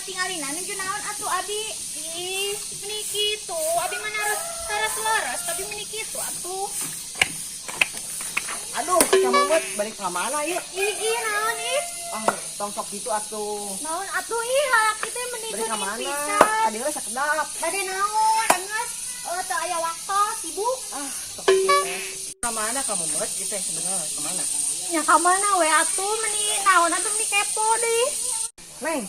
tinggalin anu naon atuh abi. Ih, meuni kitu. Abi mah taras laras tapi meuni kitu atuh. Aduh, kamu buat balik ke mana ieu? Ih, naon ih? Ah, tong sok gitu atuh. Naon atuh ih lalaki teh meuni Balik ke mana? pisan. Tadi we sakedap. Bade naon? Geus teu aya waktu sibuk. Ah, sok gitu teh. Ke mana kamu buat? Kita sebenarnya ke mana? Nya ka mana we atuh meuni naon atuh meuni kepo deui. Neng,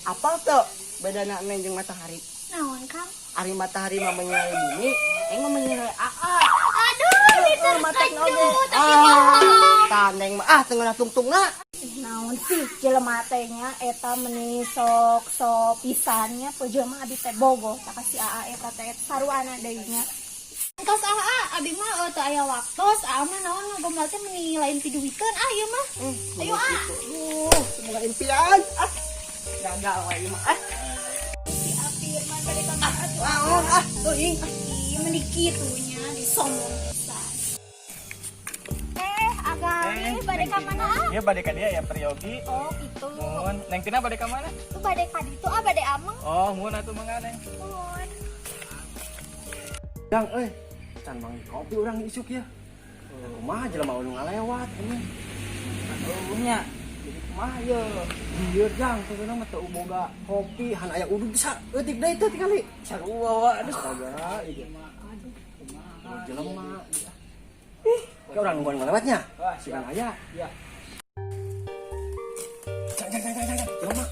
apal tuh bedana neng jeung matahari? Naon Kang? Ari matahari mah menyinari bumi, eng mah menyinari AA. Aduh, ditertek dulu tapi Tah neng mah tengah tungtungna. naon sih jelema teh nya eta meuni sok pisannya pejelema abi teh bogoh tak kasih AA eta teh saruana deui nya. Engkos AA abi mah teu aya waktos AA mah naon ngagombal teh meuni lain piduhikeun ieu mah. Ayo Semoga impian. Gagal wae mah. si Apir mah bade ka mana atuh. Naon teuing. Ieu meuni kitu nya disomong pisan. Agali bade ka mana Iya bade ka dia ya Priyogi. Oh gitu. Mun Neng Tina bade ka mana? Tuh bade ka ditu bade ameng. Oh, mun atuh mangga Neng. Mun. Jang can mangi kopi urang isuk ya. Kumaha jelema anu ngalewat ini. Aduh nya. Jadi kumaha ye? Dieu jang sebenarnya mah teu boga kopi han aya udud bisa eutik deui teh tikali. Sarua wa aduh astaga ieu mah aduh kumaha jelema. Kayak orang nungguan ngelewatnya. Sikan aya. Iya. Jang. Jelema.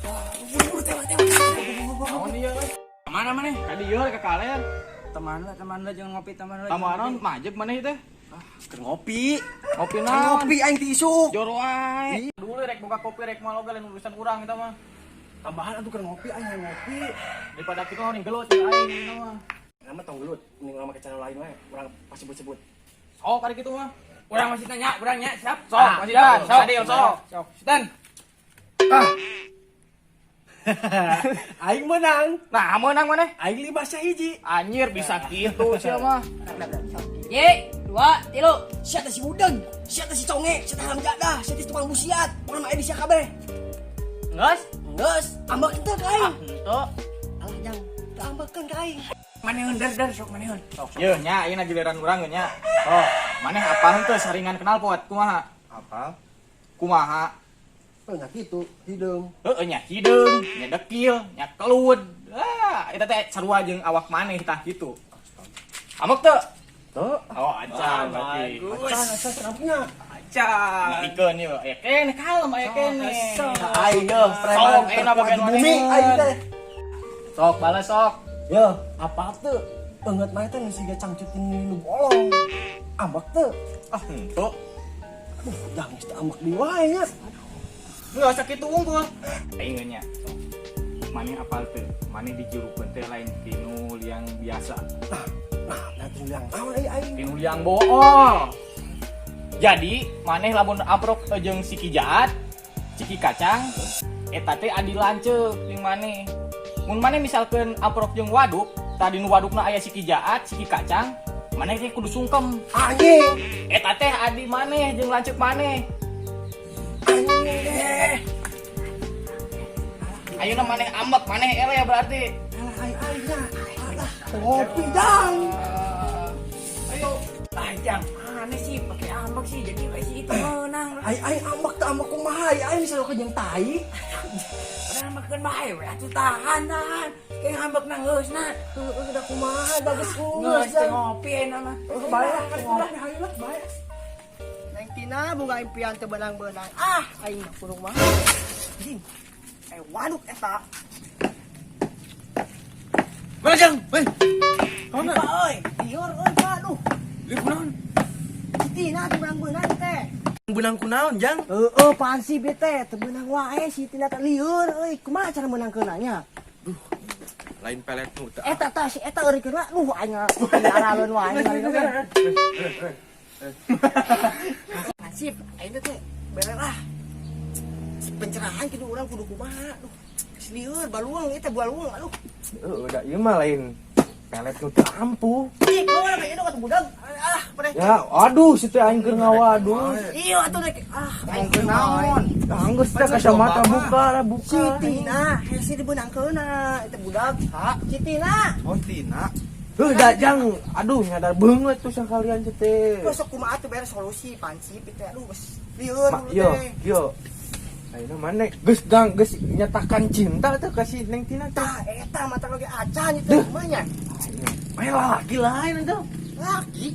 Buru-buru tewat. Naon ieu euy? Ka mana maneh? Ka dieu ka kaler. Teman lah jangan ngopi teman lah. Kamu aron majek maneh teh? Keur ngopi. Ngopi naon? Ngopi aing ti isuk. Jor wae. Dulu rek boga kopi rek maloga lain urusan urang eta mah. Tambahan atuh keur ngopi aing ngopi. Daripada kitu ning gelut cing aing ini mah. Nama tong gelut, ning lama ke channel lain wae, urang pas sebut-sebut. Sok kali kitu mah. Urang masih tanya, urang nya siap. Sok, masih Dan, sok. Sadil sok. Dan. Aing menang. Nah, meunang maneh. Aing 5-1. Anjir bisa kitu sia mah. Ye, 2, 3. Siapa si budeg? Siapa si conge? Siapa halam jadah? Siapa si tukang busiat? Urang mah edisi kabeh. Geus? Geus, ambak teu ka aing. Henteu. Alah jang, teu ambakeun ka aing. Maneun dar sok maneun. Ye nya ieu giliran urang nya. Oh, maneh apal henteu saringan kenal pot kumaha? Apa? Kumaha? Nya kitu, hideung. Heeh nya hideung, nya dekil, nya kelud. Eta teh sarua jeung awak maneh tah kitu. Amek teu? Teu. Oh, acan berarti. Acan asa kenapnya? Acan. Ikeun ieu, aya kene kalem aya kene. Aing deuh, Sok ayeuna bagian bumi aing teh. Sok bales sok. Yo, apa teu? Beungeut mah teh geus siga cangcutin nu bolong. Ambak teu? Ah, henteu. Dah geus teu ambak di wae nya. Nggak usah kitu unggul. Aing nya. Maneh apal teu? Maneh dijurukeun teh lain tinu liang biasa. Nah, nanti yang tahu aing. Tinu liang bool. Jadi, maneh lamun amprok jeung siki jaat, ciki kacang, eta teh adi lanceuk jeung maneh. Mun maneh misalkeun amprok jeung waduk, tadi nu wadukna aya siki jaat, siki kacang, maneh teh kudu sungkem. Anjing. Eta teh adi maneh jeung lanceuk maneh. Ayeuna maneh ambek, maneh ele berarti. Aing-aingnya. Ngopi dang. Ayo. Jang, aneh sih pakai ambek sih jadi kayak itu menang. Aing ambek teh ambek kumaha? Aing misalnya ke jeung tai. Udah makan bae we atuh tahan. Kayak ambek nang geusna. Udah kumaha bagus Geus teh ngopi enak mah. Bae ngopi hayulah bae. Neng Tina boga impian teu beunang-beunang. Aing mah kudu mah. Anjing. Waduk eta. Mana jang? Weh. Kamu euy, lieur euy aduh. Lieu kunaon? Tina teu beunang-beunang teh. Benang kunaon jang? Heeh, pan si bete teu beunang wae si Tina teh lieur euy. Kumaha cara meunangkeunna nya? Lain pelet nu teh. Eta tah si eta eureun mah aing araleun wae ngalina. Nasib aing teh beres lah. Pencerahan kitu urang kudu kumaha aduh. Lieur baluang eta baluang aduh. Udah ieu mah lain pelet nu teu ampuh. Ih, kau orang kayak itu budak. Ya, aduh situ aing keur ngawaduh. Iya atuh dek. Ngomong naon? Anggus teh kacamata buka lah buka. Si Tina, hese dibeunangkeuna eta budak. Ha, si Tina. Oh Tina. Dajang, aduh nyadar banget tuh sekalian teh. Besok kumaha tuh beres solusi pansip teh. Aduh geus lieur dulu Yo, teh. yo. Ayeuna mana geus nyatakan cinta tuh ka si Neng Tina teh. Tah eta mata lagi acan itu kumanya. Main lagi lain itu. Lagi.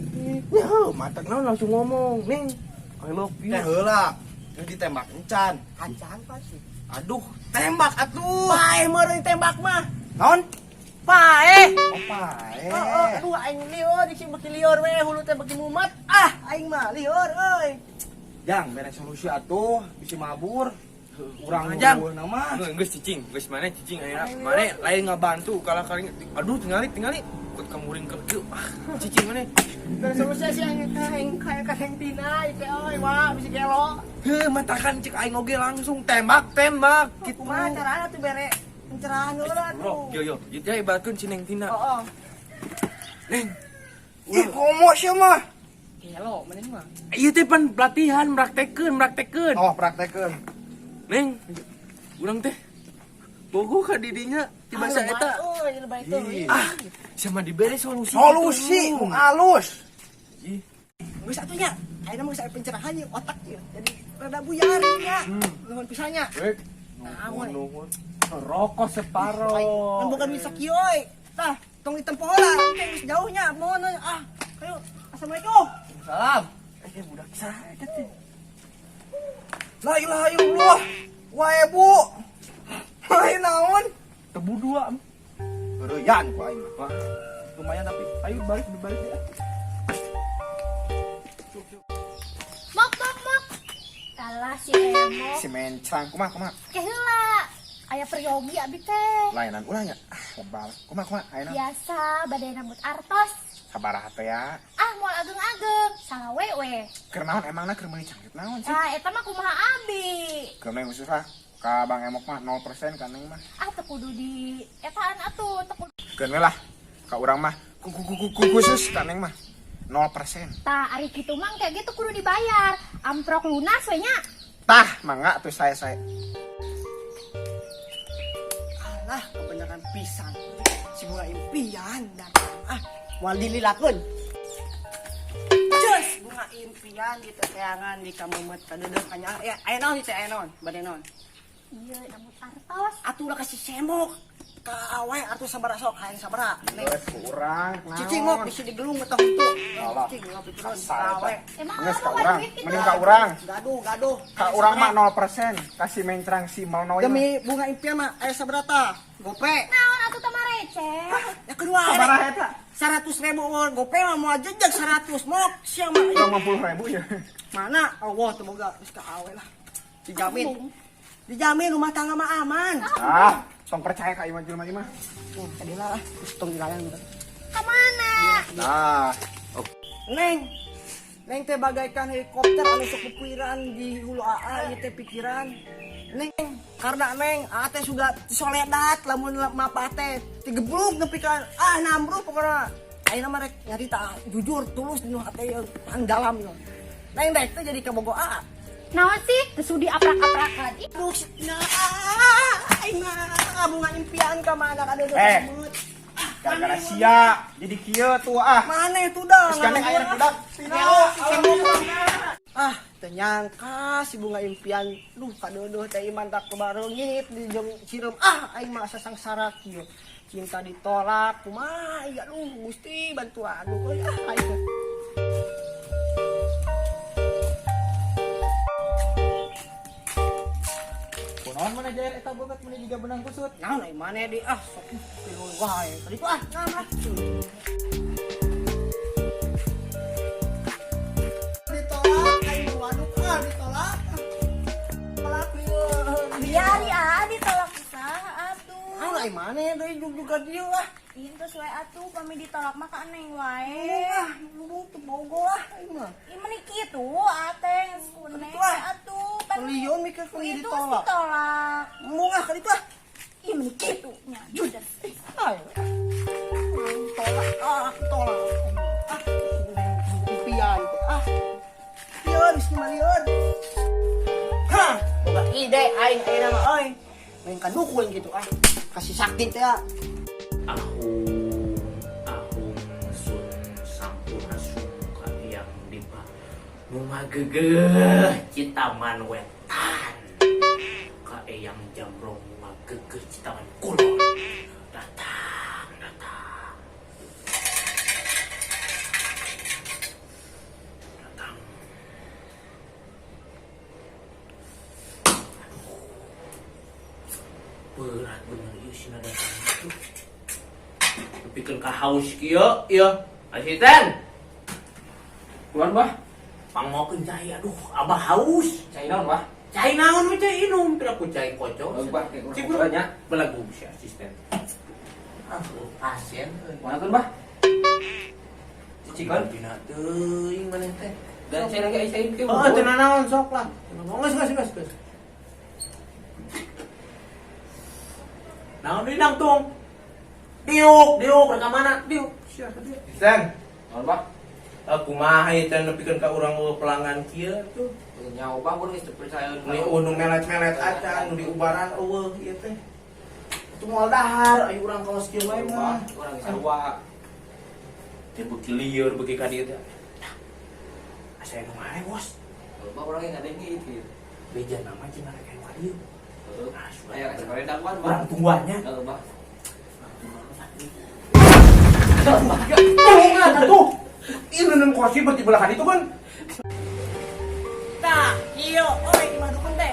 Ya, mata naon langsung ngomong, Neng. I love you. Teh heula. Yang ditembak encan. Acan pasti. Aduh, tembak atuh. Pae meureun tembak mah. Naon? Pae. Oh, pae. Aduh aing lieur diksi beki lieur we hulu teh beki mumet. Ah, aing mah lieur euy. Jang, beres solusi atuh, bisi mabur. Urang Jang. nama. Geus cicing, geus mana cicing ayeuna. Mana lain ngabantu kalau kali aduh tingali ikut kamuring ke kieu. Cicing mana? Dan solusi si aing kayak kaseng Tina itu euy wah bisi gelo. Heuh, matakan cek aing oge langsung tembak gitu. Kumaha carana tuh bere pencerahan heula Bro, tuh. yo ieu teh ibaratkeun si Neng Tina. Oh, Neng, Ih, komo sia mah. gelo mending mah. ieu teh pan pelatihan praktekeun. Oh, praktekeun. Neng, urang teh bogo ka didinya ti basa eta. Euy, lebay tuh. Ah, sama dibere solusi. Solusi gitu. halus. Ih, Geus atunya. Ayeuna mah saya pencerahan ieu otak ieu. Jadi rada buyar nya. Nuhun pisannya. wek. Nuhun. Rokok separo. Kan bukan bisa kieu euy. Tah, tong ditempo heula. Oke, geus jauhnya. Mohon ah. Ayo. Assalamualaikum. Salam. Budak saha eta teh? La ilaha illallah. Wae bu. Wae naon? Tebu dua. Reuyan ku aing. Wah, lumayan tapi ayo balik ya. Mok. Alah si Emo. Si mencang kumaha? Keheula. Aya peryogi abi teh. Lainan urang nya. Lebal. Kumaha ayeuna? Biasa badai rambut artos. Sabaraha teh ya? Ah moal ageng-ageng. Salah we. Keur naon emangna keur meuli cangkit naon sih? Ah eta mah kumaha abi. Keur mah khusus lah. Ka Bang Emok mah 0% ka Neng mah. Ah teu kudu di etaan atuh teu kudu. Keur lah. Ka urang mah khusus ka Neng mah 0%. Tah ari kitu mah kayak gitu kudu dibayar. Amprok lunas we nya. Tah, mangga tuh saya. Alah, kebanyakan pisang. Si bunga impian dan moal dililakeun. Cus, bunga impian di teteangan di kamumet kadeudeuk hanya ya aya naon ieu teh aya naon? Bade naon? Iya rambut artos. Atuh ulah kasih semok. Ka awe atuh sabaraha sok hayang sabaraha. Neng Wes urang naon? cicing mok bisa digelung eta henteu. Alah. Cicing ngopi terus Kasar eta. awe. Emang Geus ka apa urang, duit gitu? mending ka urang. Gaduh. Ka urang mah 0%. Kasih mencrang si Malnoy. Demi bunga impian mah aya saberata? Gope. Naon atuh teh mah receh. Ya kedua sabaraha eta? 100.000 gope mah mau jejeg 100 mok sia mah. 50.000 ya. Mana? Allah teu boga geus ka awe lah. Dijamin rumah tangga mah aman. Ah, tong percaya ka imah jelema imah. Kadila lah, geus tong dilayang gitu. Ka mana? Nah, Neng teh bagaikan helikopter anu sok pupuiran di hulu AA ieu teh pikiran. Neng, karena Neng teh sudah soledat lamun mapa teh digebluk nepi ka nambruk pokona. Ayeuna mah rek nyarita jujur tulus di nu hate yang dalam yo. Neng dek teh jadi kabogo AA. Naon sih? Teu sudi aprak-aprakan. Ih, Aduh, aing mah bunga impian ka mana ka deudeuh Eh. tersebut. gara-gara sia jadi kieu tuh ah. Mana itu dah? Geus gandeng air budak. Ternyangka si bunga impian duh kadodoh teh iman tak kebarengit di jeung sireum aing mah sasangsara kieu cinta ditolak kumaha ya Gusti bantu aku aing Kunaon mana jair eta bogat mana juga benang kusut. naon aing maneh di sok pilu wae tadi tuh naon ditolak aing waduk ditolak tolak biari ditolak usaha atuh. naon aing maneh deui juga dieu Ieu teh wae atuh pami ditolak mah ka Neng wae. lu tuh bogo aing mah Ih meni kitu ateng kuneng atuh. Pan Lion mikir ku itu ditolak ditolak. mungah ka ditu Ih meni kitu nya judes. tolak tolak impian liur geus mah liur hah boga ide aing nama euy. Main kadukun gitu kasih sakti teh. Ahum sun sampurna suka yang dipa rumah gegeh citaman wetan ka eyang jamrong rumah gegeh citaman kulon datang berat bener ieu sina datang itu pikeun ka haus kieu asisten Keluar bah. pangmokeun cai aduh abah haus Cai naon bah? cai naon we cai inum pira ku cai kocok Bah, cik banyak. belagu si asisten pasien Mana tuh bah? Cicikon. dina teuing maneh teh Dan saya lagi aisyah itu. oh teu naon sok lah geus naon deui nang tung diuk reka mana diuk sia diuk Sen. Naon bah? aku mah eta nepikeun ka urang pelanggan kieu tuh Nyawa bah pun geus percaya. ini nu melet-melet acan nu diubaran eueuh ieu teh itu moal dahar aya urang kaos kieu wae mah Orang sarua. teh beuki lieur beuki ka dieu teh asa nu mare bos Bah orang yang ada ini itu. beja nama cenah rek ka dieu Aya sekali dakwaan bah. urang tuanya Bah. tuh ini nem kursi beuki belahan itu kan Tah, ieu euy di mana dukun teh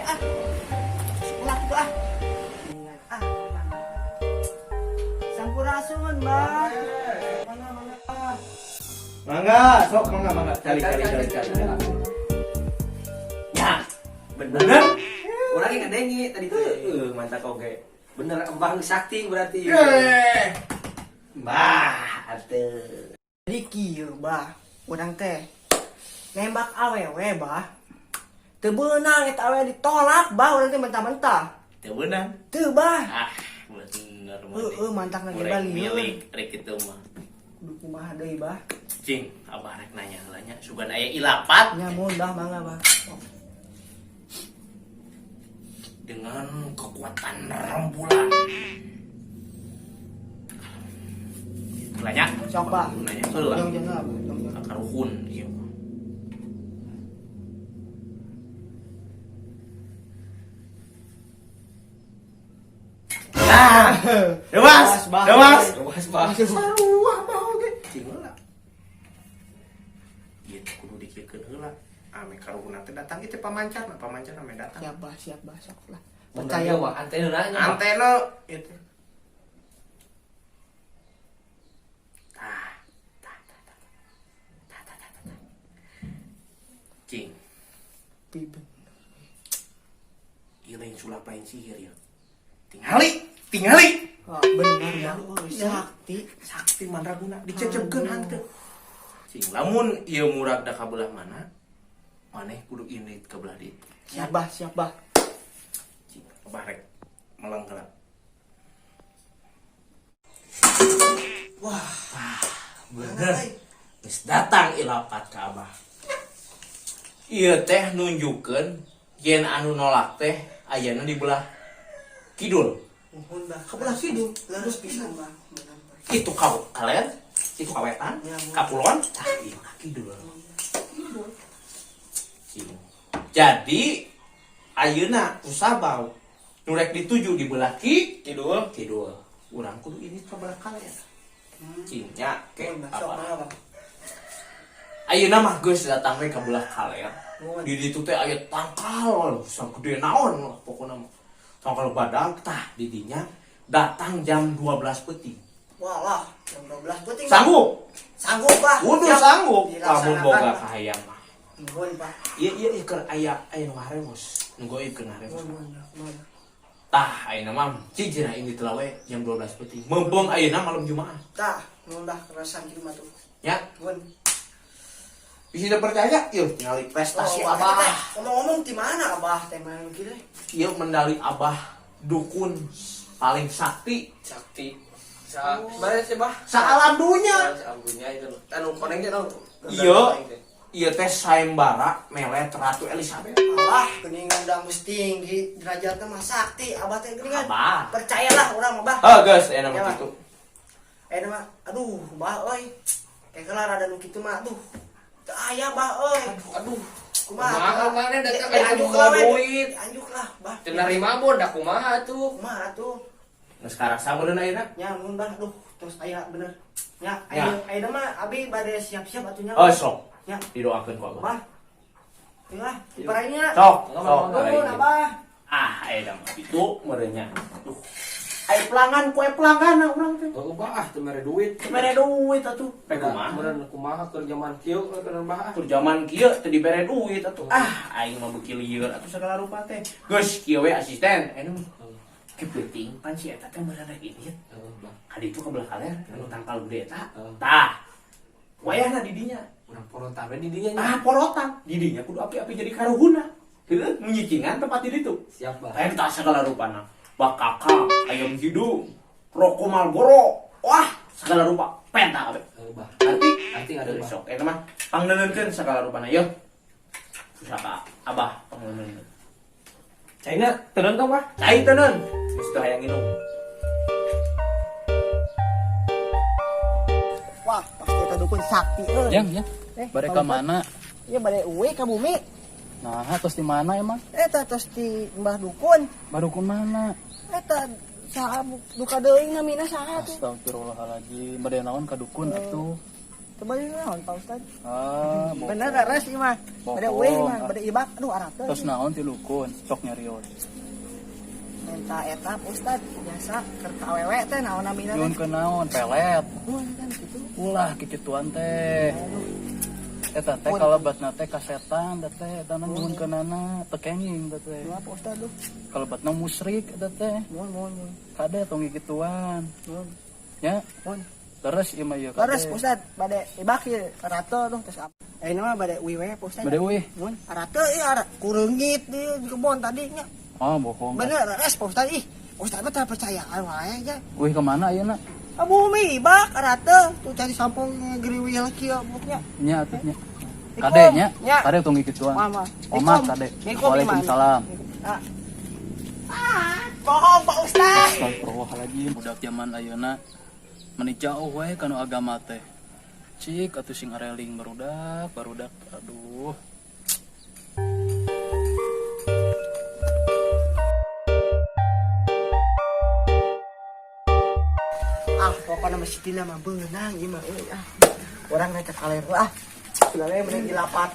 ulah tuh ingat Sampurasun, Bang. mangga sok mangga cari ya bener Orang yang ngedengi tadi tuh. mantap oge Bener Embang Sakti berarti. mbah atuh Jadi kieu, Bah. Urang teh nembak awewe, Bah. Teu beunang eta awewe ditolak, Bah. Urang teh mentah-mentah. teu beunang Teu, Bah. bener Heueuh, mantap lagi Rek balieur. milik rek kitu mah Kudu kumaha deui, Bah. cing abah rek nanya heula nya sugan aya ilapat Nyamun, Bah, mangga, Bah. dengan kekuatan rembulan nanya Sok, Bah. nanya heula Jong jenah, Bah. Jong jenah. karuhun ieu Nah, dewas, Bah. dewas. Dewas bah. Sarua mah oge. Cing heula. Ieu teh kudu dikiekeun heula. Ame karuhuna teh datang ieu teh pamancarna ame datang. Siap, Bah. Sok lah. Percaya bah antena nanya. Antena ieu teh. Tah. Cing, Piben. ieu lain sulap lain sihir ya. Tingali. Ah, bener ya. Sakti. Sakti mandraguna dicecepkeun hanteu. Cing lamun ieu murag da ka belah mana? Maneh kudu indit ka belah dieu. Siap, Bah. Siap, Bah. Cing abah rek meleng heula. Bener. Geus datang ilapat ka abah. Ieu teh nunjukkeun yen anu nolak teh ayana di belah kidul. Mohon, Bah. Kabelah kidul. Leres pisan, Bah. Bener. Itu kalian, itu kawetan, kapulon, ieu ka kidul. Cing. Jadi ayeuna kusabau nu rek dituju di belah kidul. Urang kudu ini ka belah kalian. Cing nya ke Mohon, Bah. Sok, apa? mangga, Bah. Ayeuna mah geus datang we ka belah kalian. Di ditu teh aya tangkal sagede naon lah pokona mah. Tangkal badag tah di dinya datang jam 12 peuting. Walah, jam 12 penting. Sanggup? Sanggup, Pak. Kudu Siap. sanggup. Lamun Dilaksanakan, boga Pak. kahayang mah. Mohon, Pak. Ieu keur aya nu haremos. Nu goibkeun haremos. Mohon. Tah ayeuna mah cicina ini telah we jam 12 peuting. Mumpung ayeuna malam Jumaah. Tah, mohon dah kerasan kieu mah tuh. Ya, Mohon. bisa percaya ieu nyali prestasi Oh, Abah. teh, ngomong-ngomong di mana Abah teh main kieu teh? Ieu mendali Abah dukun paling sakti Sakti. Sebenarnya sih bah. sa-alam dunya. Abunya itu anu konengnya dong. Iya. Ieu teh sayembara melet Ratu Elizabeth. Ah, geningan udah mesti tinggi derajatnya mah sakti. Abah teh geningan. Abah. Percayalah orang mah, Bah. Ah, guys, enak Ya, Bah. gitu. Mah, aduh, Bah euy. Kayak kelar ada nu kitu mah, aduh. Teu aya, Bah euy. Aduh. Kumaha mana datang ke Anjuk bawa lah, duit. Anjuk lah, Bah. Cenah mabon dah kumaha tuh. Kumaha tuh? Nah, sekarang samureun ayeuna. Ya, mun Bah, aduh, terus aya bener. Ya, Ya. ayeuna mah abi bade siap-siap atunya. Oh, sok. Ya, Didoakeun ku Abah. Bah. Tengah, diparainya. Sok, sok. Nuhun, Abah. Ah, aya mah itu merenya. Duh. Aya pelanggan, kue pelanggan urang teh. Oh, bah, teu mere duit. Dibere duit atuh. Pe kumaha? Meureun kumaha keur zaman kieu keur bah. Atur zaman kieu teu dibere duit atuh. Ah, aing mah beuki lieur atuh segala rupa teh. Geus kieu we asisten. Anu kepenting pan si eta teh meurana irit. Kadi itu kebelah kaler anu tangkal gede eta. Tah. Wayahna di dinya. Urang porotan we di dinya nya. Ah, porotan. Di dinya kudu api-api jadi karuhuna. Heuh, menyicingan tempat di ditu. Siap, bah. Eta segala rupana. Bakaka, ayam hidung, rokok Marlboro. Wah, segala rupa penta abe. Bah. Nanti ada, Bah. sok eta mah pangneuneunkeun segala rupana yeuh. Pusaka Abah pangneuneun. Caina tenan tong, bah. Cai teuneun. Geus teu hayang nginum. Wah, pasti eta dukun sakti euy. Yang ya. Bade ka mana? Ya bade euy ka bumi. Nah, terus di mana emang? Eta tos di Mbah Dukun. Baru ke mana? Eta saha duka deui namina saha tuh. Astagfirullahaladzim. Bade naon ka dukun atuh. Coba naon Pak Ustad? Ah, Bener res ieu mah. Bade euy mah, bade ibak. Aduh arata. terus naon ti dukun? Sok nyarios. Minta eta Pak Ustad biasa keur ka awewe teh naon namina Nyun teh. ke naon? Pelet. Wah, kan gitu. Ulah kicituan teh. Eta teh kalebatna teh ka setan da teh eta nyun keunana tekenging da teh. Wah, Pak Ustad tuh. Kalebatna musyrik eta teh. Mohon. Kade tong gituan. Mohon. Ya, Mohon. terus ieu mah ieu Leres Pak Ustad, bade ibak ieu arata tuh terus apa? Ini mah bade uwi we Pak Ustad. Bade euy. Mohon. Arata ieu kureungit di kebon tadinya. Oh, bohong. Bener res Pak Ustad ih. Ustad mah teu percayaan wae aja. Wih kemana ayeuna? Bumi ibak arata tuh cari sampung ngegeriwil kieu buknya. Nya atuhnya. Ikum, Kadenya, nya. kade tong gituan. Mama. Omah kade. Waalaikumsalam. Bohong Pak Ustad. Astagfirullahaladzim. Budak zaman ayeuna meni jauh we kana agama teh. Cik atuh sing areling barudak. Aduh. Pokoknya masih tina mah beunang ieu mah euy ah. Urang rek kaler ah. Segala mending dilapat.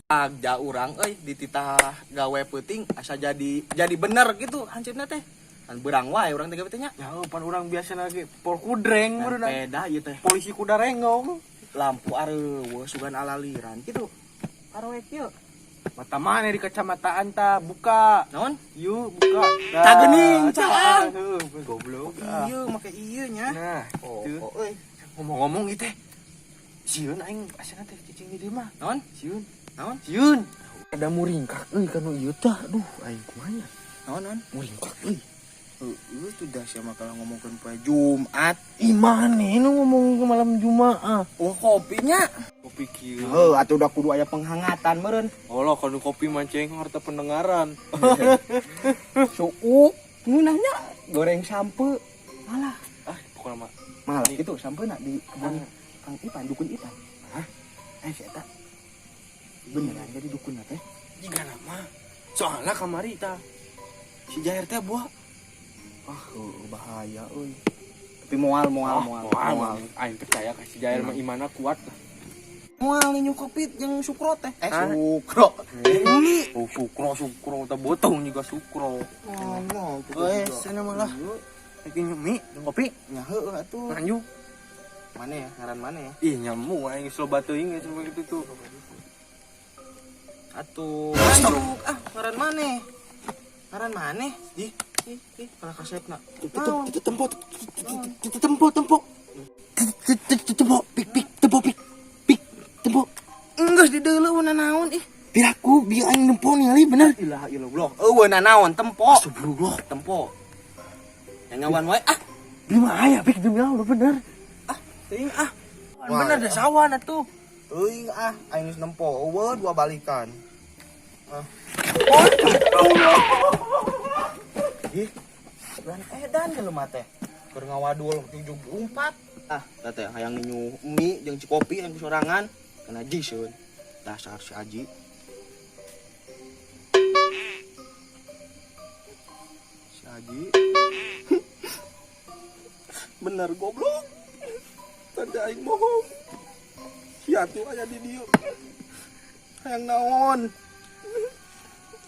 Agja urang euy dititah gawe peuting asa jadi bener gitu hancurna teh. Kan beurang wae urang teh gawe teh nya. Ya pan urang biasa lagi pol kudreng Kan beda ieu teh. polisi kuda renggong. Lampu areueuh sugan alaliran gitu. Arowe kieu. Mata mana di kecamataan ta buka. Naon? Ieu buka. Ta geuning caang. Goblok. Ieu make ieu nya. Nah, Tuh. Ngomong-ngomong ieu teh. Sieun aing asana teh cicing di dieu mah. Naon? Sieun. Naon? Sieun. Ada muringkak euy kana ieu tah. Aduh, aing kumaha nya? Naon? Muringkak euy. Heeh, tuh dah siapa kalau ngomongkeun poe Jumat. Imane nu ngomong ke malam Jumaah. Oh, kopinya. Kopi kieu. Heuh, atuh udah kudu aya penghangatan meureun. Allah kalau kopi mancing harta pendengaran. Suuk. Nu nanya goreng sampe. Malah. Ah, pokoknya mah. Malah gitu sampeuna di kebun Kang Ipan, dukun Ipan. Hah? Eta. Beneran jadi dukun teh? Jiga nama. Soalnya kamari ta. Si Jair teh buah. Ah, bahaya euy. Tapi moal. Aing percaya ka si Jair mah imana kuat. Moal nih kopi yang sukro teh. Ah. Sukro. Oh, sukro teh botong juga sukro. Oh, Eh, sana malah. Lagi nyemi, kopi. Ya heueuh atuh. Lanjut. Mana ya? Ngaran mana ya? Ih, nyamu aing sloba teuing geus begitu tuh. Atuh. Lanjut. Ah, ngaran mana? Ngaran mana? Ih, para kasepna. Itu tempo. Tempo. Enggeus di deuleu na naon ih. Piraku bieu aing nempo ningali bener. Ilah blok. Eueuh na naon tempo. Astagfirullah. Tempo. Yang ngawan wae ah. Di mana aya pik demi Allah bener. Teuing ah. Wah, Bener da sawan atuh. Euy ah, aing geus nempo. Eueuh dua balikan. Ih, bulan edan ya lu mate. Keur ngawadul 74. Ah, teh hayang nginyu mie jeung cikopi yang sorangan kena jiseun. Dasar si Aji. Si Aji. Bener goblok. Tadi aing bohong. Sia tuh aya di dieu. Hayang naon?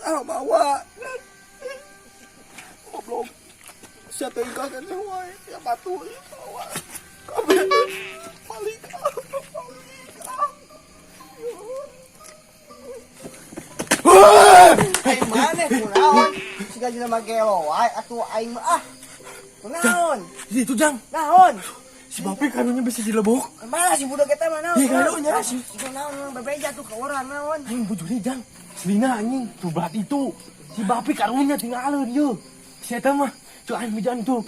Ah, bawa. Goblok. Sia teh ingkah kan wae, ya batu ieu bawa. Kabeh balik. Aing mana kunaon? Siga jeung make gelo wae atuh aing mah ah. Kunaon? Itu Jang, Naon? si Bapi karunya bisa dilebok. Mana si budak eta mah naon? Iya, karunya si. Naon bebeja tuh ka urang naon? Anjing bujurnya Jang, selina anjing, tuh berat itu. Si Bapi karunya tinggalin dia. Si Eta mah, tuh anjing bejan tuh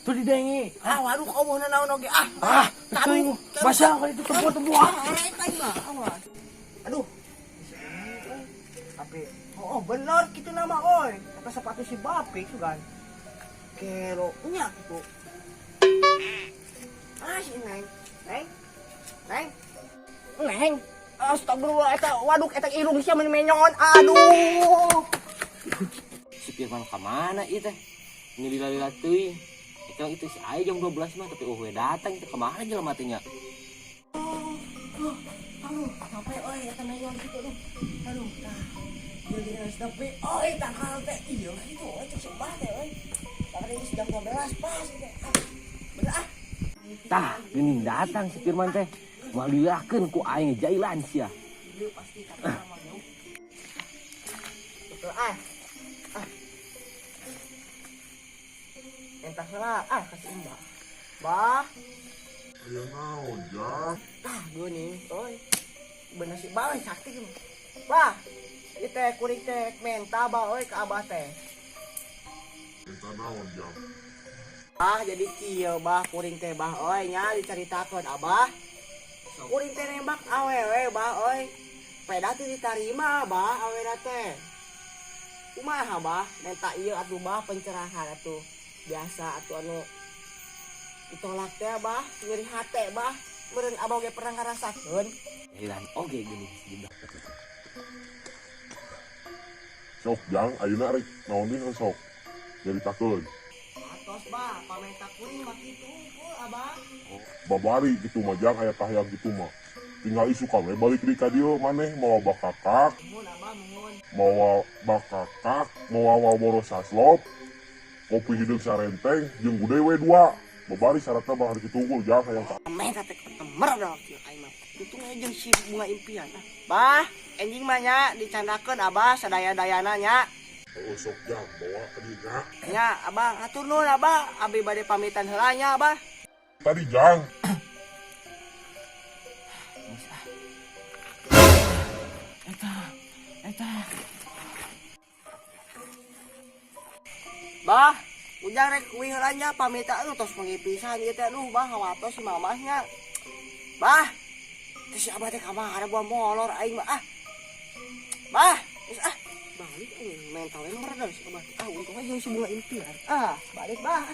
didengi. Ah, waduh kau mau naon oge ah. Ah, betul. Masa kali itu tepuk-tepuk. Awas. Aduh. Tapi oh bener kitu nama oi. Eta sepatu si Bapi itu kan. Kero nya gitu. Ah si Neng. Neng. Astagfirullah eta waduk eta irung sia menyon. Aduh. Si Firman ka mana ieu teh? Ini lila-lila teuing. Itu si aya jam 12 mah tapi we datang teh kemana jelema teh nya? Aduh, sampai oi eta menyon kitu aduh. Aduh, tah. Jadi tapi oi tangkal teh ieu itu oi cek sebah teh oi. Tadi ini jam 12 pas teh. Bener ah. Tah, geuning datang si Firman teh. Moal dilahkeun ku aing jailan sia. Ieu pasti kata mah yuk. Betul ah. Entah salah, kasih mbak. Bah. Ya naon, Jang? Gue nih, oi. Bener sih, bah, sakti kan. Bah, itu teh kuring teh menta, bah, oi, ke abah teh. Minta naon, Jang? Ah, jadi kieu, bah, kuring teh, bah, oi, nya dicaritakeun abah. Kuring teh nembak awewe, bah, oi. Peda teh ditarima, bah, awena teh. Kumaha, bah, menta ieu atuh, bah, pencerahan atuh. Biasa atuh anu ditolak teh bah nyeri hate bah meureun abah ge pernah ngarasakeun Jailan oge geuning si budak. Sok, Jang, ayeuna rek naon deui sok. Nyaritakeun. atos bah pamenta kuring mah kitu abah Babari kitu mah, Jang, aya tahyang kitu mah. Tinggal isu we balik deui ka dieu maneh mawa bakakak, mun abah mun mawa bakakak, mawa boros saslop. Kopi hidup sarenteng, jeung gude we 2. Babari syaratna bakal ditunggu Jang hayang menta teh ketemer dah kieu aing mah itu mah jeung si bunga impian bah enjing mah nya dicandakeun abah sadaya-dayana nya sok Jang bawa ka dieu nya abah atur nuhun abah abi bade pamitan heula nya abah tadi Jang. Bah, ujang rek kuih heula nya pamitan tos pangipisan ieu teh aduh bah hawatos si mamahnya. Bah, teh si abah teh kamana buah molor aing mah ah. Bah, geus ah. Balik mentalnya meredar si abah. Ah, untung aja si bunga impian. Ah, balik bah.